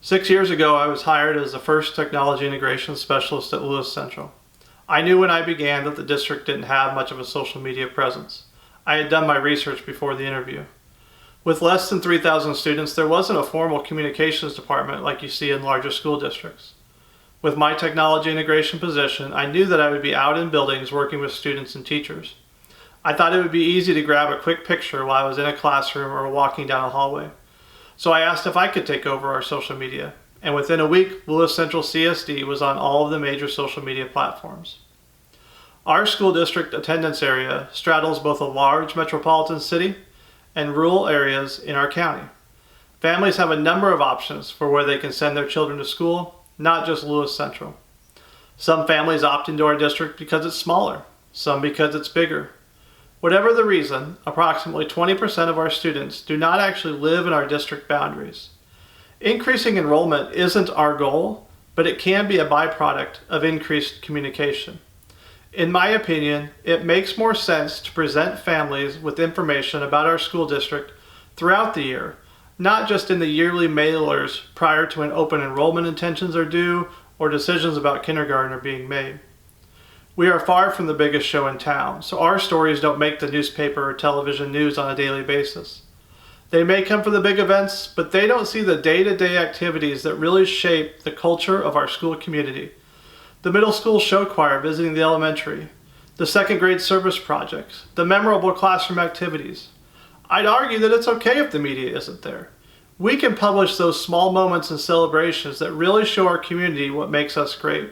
6 years ago, I was hired as the first technology integration specialist at Lewis Central. I knew when I began that the district didn't have much of a social media presence. I had done my research before the interview. With less than 3,000 students, there wasn't a formal communications department like you see in larger school districts. With my technology integration position, I knew that I would be out in buildings working with students and teachers. I thought it would be easy to grab a quick picture while I was in a classroom or walking down a hallway. So I asked if I could take over our social media, and within a week, Lewis Central CSD was on all of the major social media platforms. Our school district attendance area straddles both a large metropolitan city and rural areas in our county. Families have a number of options for where they can send their children to school, not just Lewis Central. Some families opt into our district because it's smaller, some because it's bigger. Whatever the reason, approximately 20% of our students do not actually live in our district boundaries. Increasing enrollment isn't our goal, but it can be a byproduct of increased communication. In my opinion, it makes more sense to present families with information about our school district throughout the year, not just in the yearly mailers prior to when open enrollment intentions are due or decisions about kindergarten are being made. We are far from the biggest show in town, so our stories don't make the newspaper or television news on a daily basis. They may come from the big events, but they don't see the day-to-day activities that really shape the culture of our school community. The middle school show choir visiting the elementary, the second grade service projects, the memorable classroom activities. I'd argue that it's okay if the media isn't there. We can publish those small moments and celebrations that really show our community what makes us great.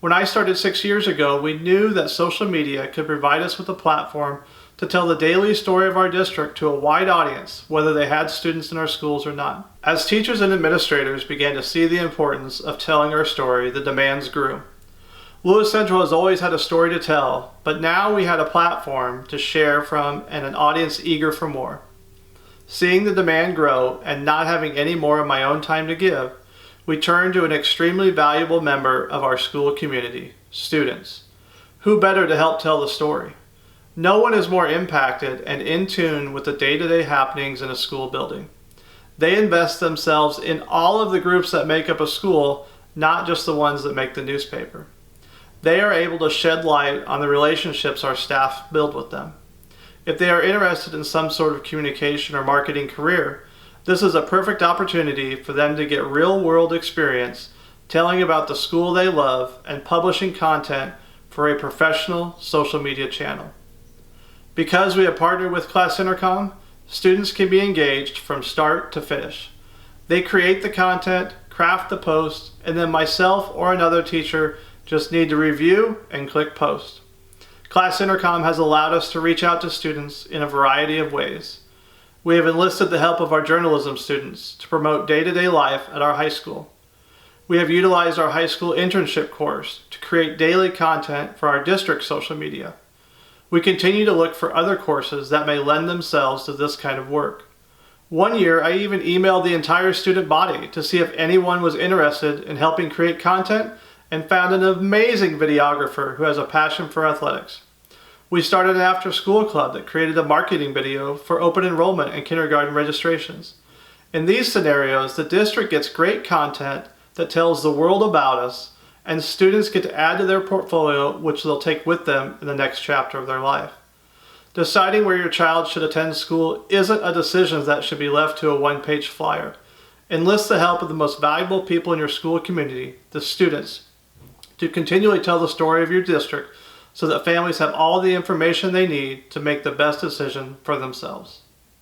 When I started 6 years ago, we knew that social media could provide us with a platform to tell the daily story of our district to a wide audience, whether they had students in our schools or not. As teachers and administrators began to see the importance of telling our story, the demands grew. Lewis Central has always had a story to tell, but now we had a platform to share from and an audience eager for more. Seeing the demand grow and not having any more of my own time to give, we turned to an extremely valuable member of our school community, students. Who better to help tell the story? No one is more impacted and in tune with the day-to-day happenings in a school building. They invest themselves in all of the groups that make up a school, not just the ones that make the newspaper. They are able to shed light on the relationships our staff build with them. If they are interested in some sort of communication or marketing career, this is a perfect opportunity for them to get real-world experience telling about the school they love and publishing content for a professional social media channel. Because we have partnered with Class Intercom, students can be engaged from start to finish. They create the content, craft the post, and then myself or another teacher just need to review and click post. Class Intercom has allowed us to reach out to students in a variety of ways. We have enlisted the help of our journalism students to promote day-to-day life at our high school. We have utilized our high school internship course to create daily content for our district social media. We continue to look for other courses that may lend themselves to this kind of work. One year, I even emailed the entire student body to see if anyone was interested in helping create content and found an amazing videographer who has a passion for athletics. We started an after-school club that created a marketing video for open enrollment and kindergarten registrations. In these scenarios, the district gets great content that tells the world about us, and students get to add to their portfolio, which they'll take with them in the next chapter of their life. Deciding where your child should attend school isn't a decision that should be left to a one-page flyer. Enlist the help of the most valuable people in your school community, the students, to continually tell the story of your district so that families have all the information they need to make the best decision for themselves.